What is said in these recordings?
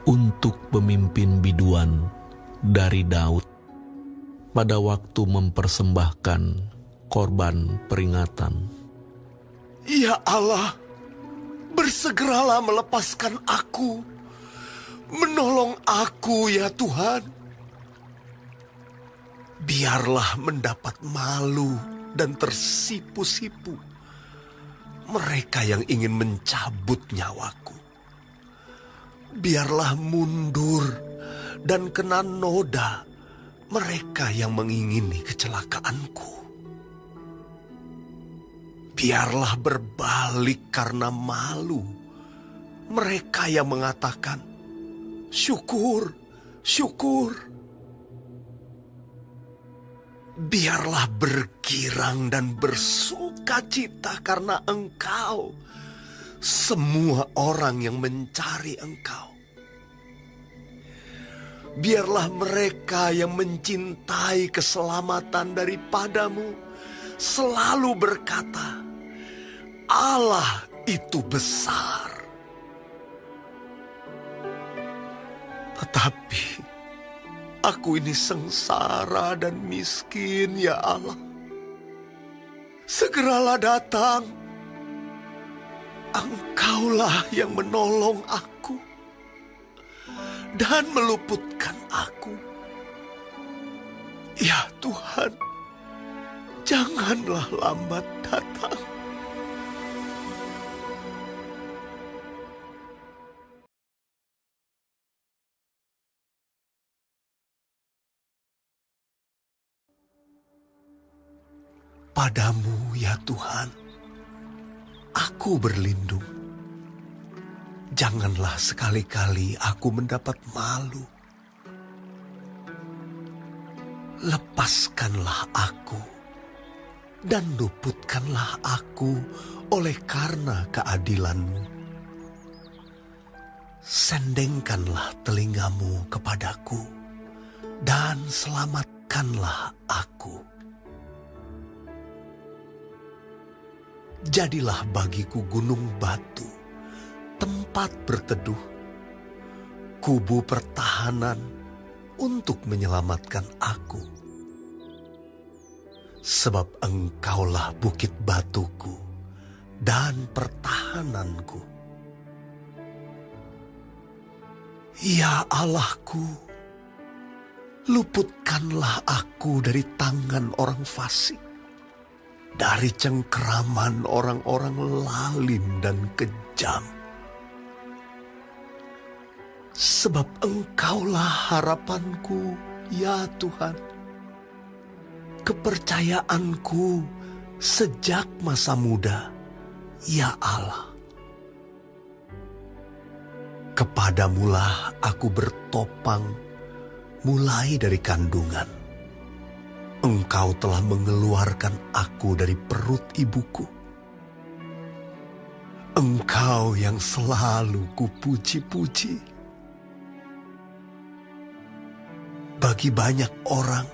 untuk pemimpin biduan dari Daud pada waktu mempersembahkan korban peringatan. Ya Allah, bersegeralah melepaskan aku, menolong aku ya Tuhan. Biarlah mendapat malu dan tersipu-sipu mereka yang ingin mencabut nyawaku. Biarlah mundur dan kena noda mereka yang mengingini kecelakaanku. Biarlah berbalik karena malu mereka yang mengatakan, syukur, syukur. Biarlah bergirang dan bersukacita karena Engkau, semua orang yang mencari Engkau. Biarlah mereka yang mencintai keselamatan daripadamu selalu berkata, Allah itu besar. Tetapi aku ini sengsara dan miskin, ya Allah. Segeralah datang. Engkaulah yang menolong aku dan meluputkan aku. Ya Tuhan, janganlah lambat datang. Padamu ya Tuhan, aku berlindung. Janganlah sekali-kali aku mendapat malu. Lepaskanlah aku dan luputkanlah aku oleh karena keadilan-Mu. Sendengkanlah telingamu kepadaku dan selamatkanlah aku. Jadilah bagiku gunung batu, tempat berteduh, kubu pertahanan untuk menyelamatkan aku. Sebab Engkaulah bukit batuku dan pertahananku. Ya Allahku, luputkanlah aku dari tangan orang fasik, dari cengkeraman orang-orang lalim dan kejam. Sebab Engkaulah harapanku, ya Tuhan. Kepercayaanku sejak masa muda, ya Allah. Kepadamulah aku bertopang mulai dari kandungan. Engkau telah mengeluarkan aku dari perut ibuku. Engkau yang selalu kupuji-puji. Bagi banyak orang,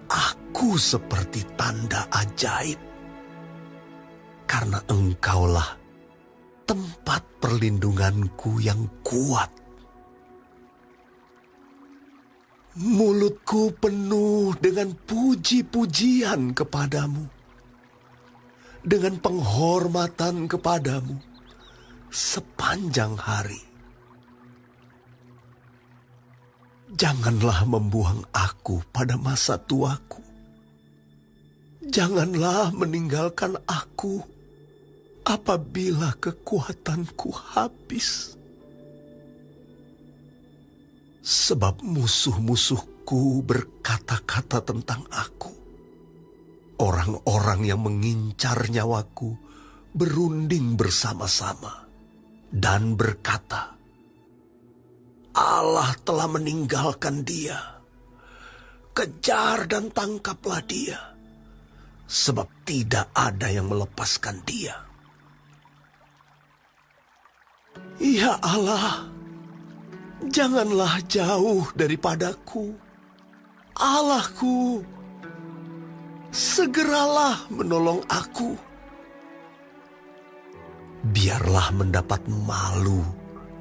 aku seperti tanda ajaib. Karena Engkaulah tempat perlindunganku yang kuat. Mulutku penuh dengan puji-pujian kepadamu, dengan penghormatan kepadamu sepanjang hari. Janganlah membuang aku pada masa tuaku. Janganlah meninggalkan aku apabila kekuatanku habis. Sebab musuh-musuhku berkata-kata tentang aku. Orang-orang yang mengincar nyawaku berunding bersama-sama dan berkata, Allah telah meninggalkan dia. Kejar dan tangkaplah dia, sebab tidak ada yang melepaskan dia. Ya Allah, janganlah jauh daripadaku. Allahku, segeralah menolong aku. Biarlah mendapat malu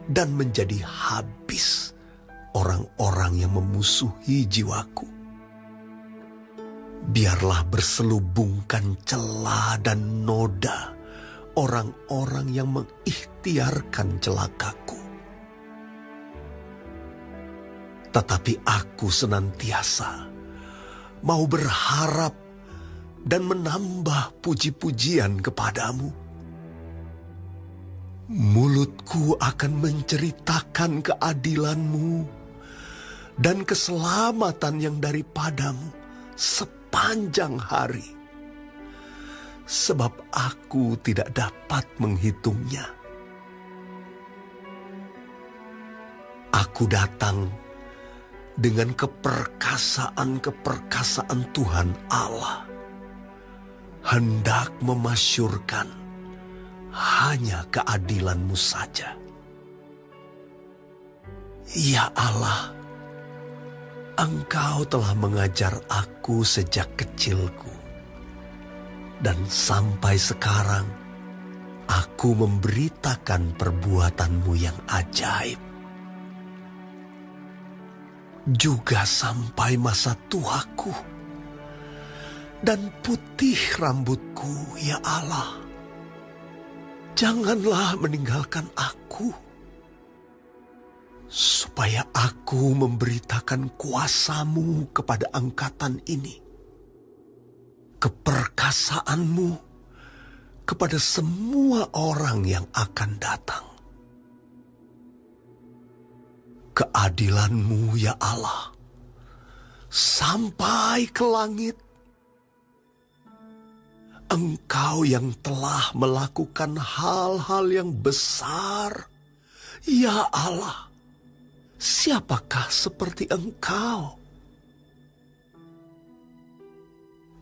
dan menjadi habis orang-orang yang memusuhi jiwaku. Biarlah berselubungkan celah dan noda orang-orang yang mengikhtiarkan celakaku. Tetapi aku senantiasa mau berharap dan menambah puji-pujian kepadamu. Mulutku akan menceritakan keadilanmu dan keselamatan yang daripadamu sepanjang hari. Sebab aku tidak dapat menghitungnya. Aku datang dengan keperkasaan-keperkasaan Tuhan Allah, hendak memasyurkan hanya keadilan-Mu saja. Ya Allah, Engkau telah mengajar aku sejak kecilku, dan sampai sekarang aku memberitakan perbuatan-Mu yang ajaib. Juga sampai masa tuaku dan putih rambutku, ya Allah. Janganlah meninggalkan aku, supaya aku memberitakan kuasa-Mu kepada angkatan ini, keperkasaan-Mu kepada semua orang yang akan datang. Keadilan-Mu, ya Allah, sampai ke langit. Engkau yang telah melakukan hal-hal yang besar, ya Allah. Siapakah seperti Engkau?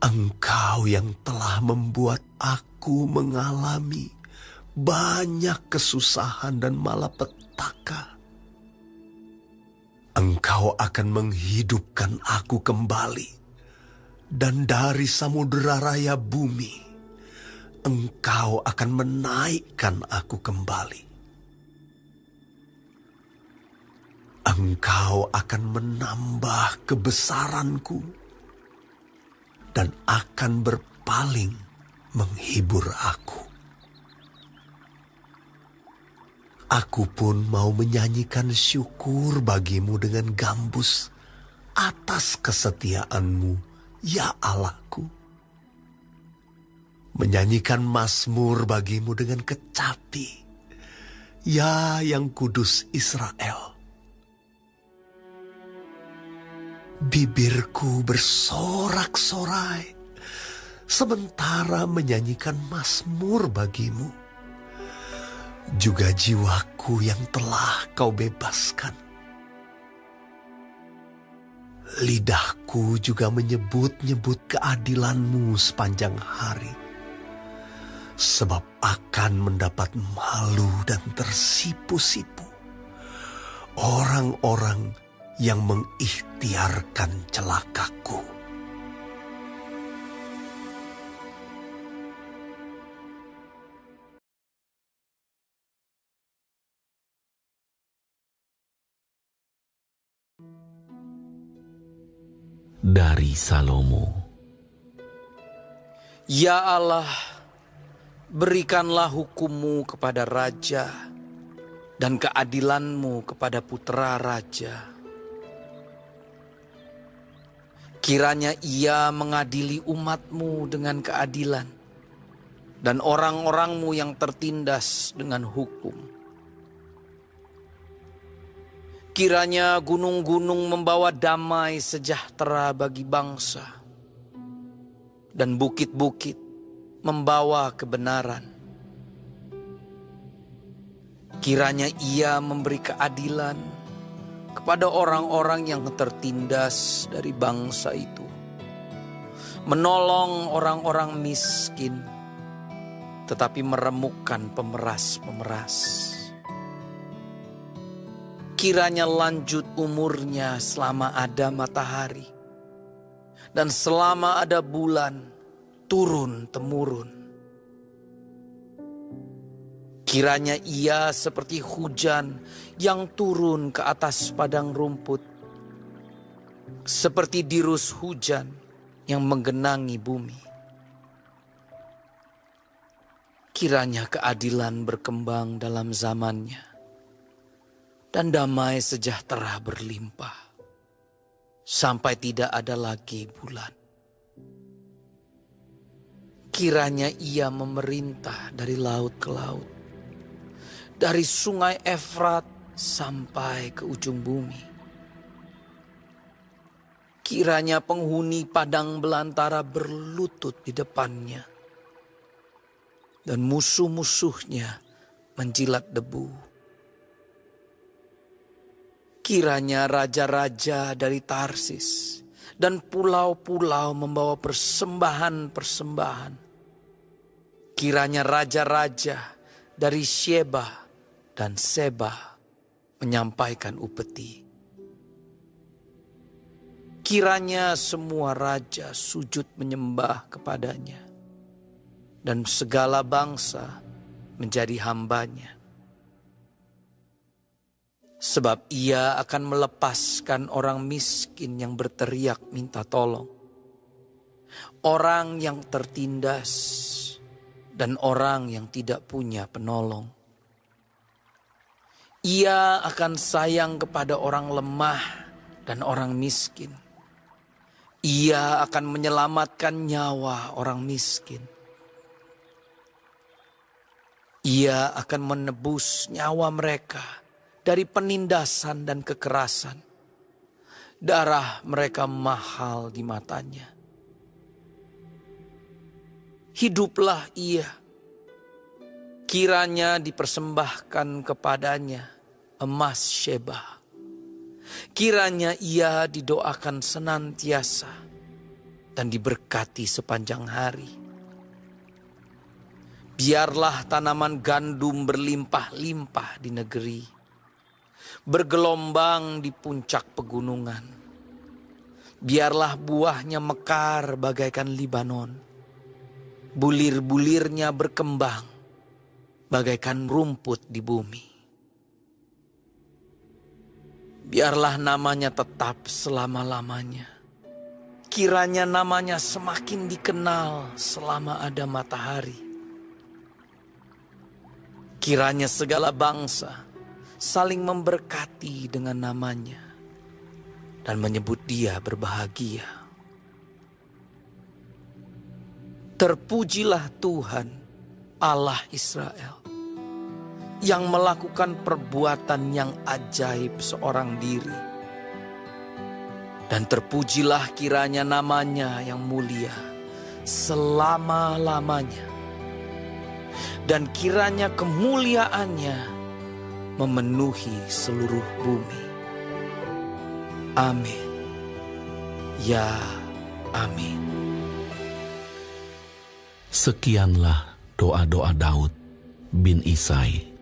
Engkau yang telah membuat aku mengalami banyak kesusahan dan malapetaka. Engkau akan menghidupkan aku kembali, dan dari samudera raya bumi, Engkau akan menaikkan aku kembali. Engkau akan menambah kebesaranku, dan akan berpaling menghibur aku. Aku pun mau menyanyikan syukur bagimu dengan gambus atas kesetiaan-Mu, ya Allahku. Menyanyikan mazmur bagimu dengan kecapi, ya yang kudus Israel. Bibirku bersorak-sorai sementara menyanyikan mazmur bagimu. Juga jiwaku yang telah Kau bebaskan. Lidahku juga menyebut-nyebut keadilan-Mu sepanjang hari, sebab akan mendapat malu dan tersipu-sipu orang-orang yang mengikhtiarkan celakaku. Dari Salomo. Ya Allah, berikanlah hukum-Mu kepada raja dan keadilan-Mu kepada putra raja. Kiranya ia mengadili umat-Mu dengan keadilan dan orang-orang-Mu yang tertindas dengan hukum. Kiranya gunung-gunung membawa damai sejahtera bagi bangsa, dan bukit-bukit membawa kebenaran. Kiranya ia memberi keadilan kepada orang-orang yang tertindas dari bangsa itu, menolong orang-orang miskin, tetapi meremukkan pemeras-pemeras. Kiranya lanjut umurnya selama ada matahari, dan selama ada bulan turun-temurun. Kiranya ia seperti hujan yang turun ke atas padang rumput, seperti dirus hujan yang menggenangi bumi. Kiranya keadilan berkembang dalam zamannya, dan damai sejahtera berlimpah, sampai tidak ada lagi bulan. Kiranya ia memerintah dari laut ke laut, dari sungai Efrat sampai ke ujung bumi. Kiranya penghuni padang belantara berlutut di depannya, dan musuh-musuhnya menjilat debu. Kiranya raja-raja dari Tarsis dan pulau-pulau membawa persembahan-persembahan. Kiranya raja-raja dari Sheba dan Seba menyampaikan upeti. Kiranya semua raja sujud menyembah kepadanya, dan segala bangsa menjadi hambanya. Sebab ia akan melepaskan orang miskin yang berteriak minta tolong, orang yang tertindas, dan orang yang tidak punya penolong. Ia akan sayang kepada orang lemah dan orang miskin. Ia akan menyelamatkan nyawa orang miskin. Ia akan menebus nyawa mereka dari penindasan dan kekerasan. Darah mereka mahal di matanya. Hiduplah ia. Kiranya dipersembahkan kepadanya emas Sheba. Kiranya ia didoakan senantiasa dan diberkati sepanjang hari. Biarlah tanaman gandum berlimpah-limpah di negeri, bergelombang di puncak pegunungan. Biarlah buahnya mekar bagaikan Libanon, bulir-bulirnya berkembang bagaikan rumput di bumi. Biarlah namanya tetap selama-lamanya. Kiranya namanya semakin dikenal selama ada matahari. Kiranya segala bangsa saling memberkati dengan namanya dan menyebut dia berbahagia. Terpujilah Tuhan Allah Israel, yang melakukan perbuatan yang ajaib seorang diri. Dan terpujilah kiranya namanya yang mulia selama-lamanya. Dan kiranya kemuliaannya memenuhi seluruh bumi. Amin. Ya, amin. Sekianlah doa-doa Daud bin Isai.